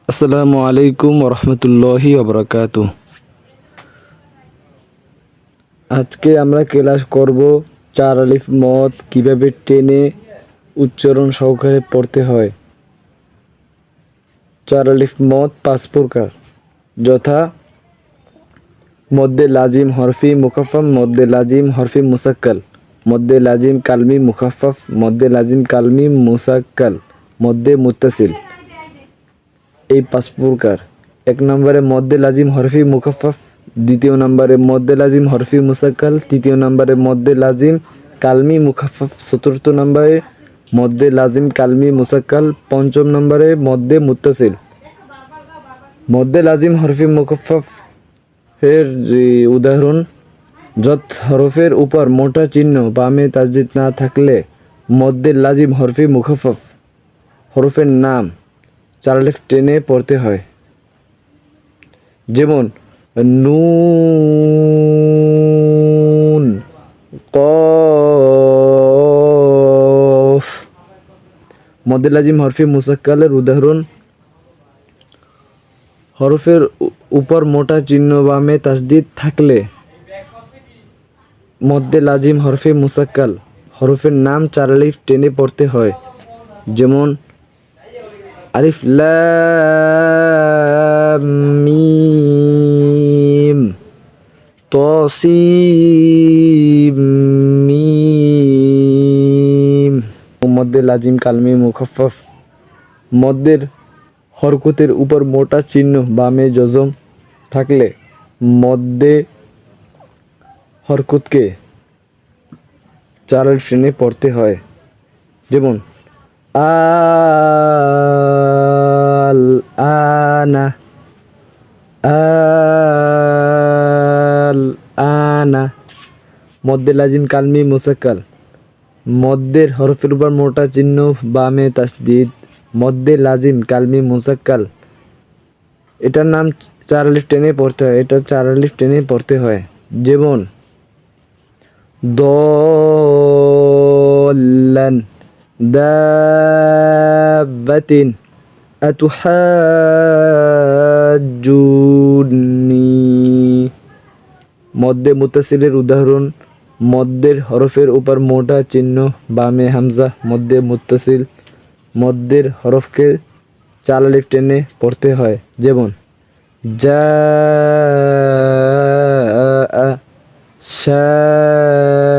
আসসালামু আলাইকুম রহমতুল্লাহি ওবরাকাতু। আজকে আমরা ক্লাস করব চার আলিফ মদ কিভাবে টেনে উচ্চারণ সহকারে পড়তে হয়। চার আলিফ মদ 5 প্রকার, যথা মদ্দে লাজিম হরফি মুখাফফাফ, মদ্দে লাজিম হরফি মুসাক্কাল, মদ্দে লাজিম কালমি মুখাফফাফ, মদ্দে লাজিম কালমি মুসাক্কাল, মদ্দে মুত্তাসিল। এই 5 প্রকার। 1 নম্বরে মদ্দে লাজিম হরফি মুখাফফাফ, দ্বিতীয় নম্বরে মদ্দে লাজিম হরফি মুসাক্কাল, তৃতীয় নম্বরে মদ্দে লাজিম কালমি মুখাফফাফ, চতুর্থ নম্বরে মদ্দে লাজিম কালমি মুসাক্কাল, পঞ্চম নম্বরে মদ্দে মুত্তাসিল। মদ্দে লাজিম হরফি মুখাফফাফ এর উদাহরণ: যত হরফের উপর মোটা চিহ্ন বামে তাসদিদ না থাকলে মদ্দে লাজিম হরফি মুখাফফাফ হরফের নাম 4 আলিফ টেনে পড়তে হয়। যেমন নুন, কফ। মদ্দে লাজিম হরফি মুসাক্কালের উদাহরণ: হরফের উপর মোটা চিহ্ন বামে তাসদিদ থাকলে মদ্দে লাজিম হরফে মুসাক্কাল হরফের নাম 4 আলিফ টেনে পড়তে হয়। যেমন আলিফ লাম মিম তসিম মিম। মদ্দে লাজিম কালমি মুখাফফাফ। মদ্দের হরকতের উপর মোটা চিহ্ন বামে জজম থাকলে মদ্দে হরকতকে 4 আলিফ টেনে পড়তে হয়। যেমন আল আনা, আল আনা। মদ্দে লাজিম কালমি মুসাক্কাল। মদ্দের হরফের উপর মোটা চিহ্ন বামে তাসদিদ, মদ্দে লাজিম কালমি মুসাক্কাল। এটার নাম 4 আলিফ টেনে পড়তে হয়, এটা 4 আলিফ টেনে পড়তে হয়। যেমন দল্লান, দাব্বাতিন, আতুহাজ্জুনি। মদ্দে মুত্তাসিলের উদাহরণ: মদ্দের হরফের উপর মোটা চিহ্ন বামে হামজা মদ্দে মুত্তাসিল। মদ্দের হরফকে 4 আলিফ টেনে পড়তে হয়। যেমন জা, 4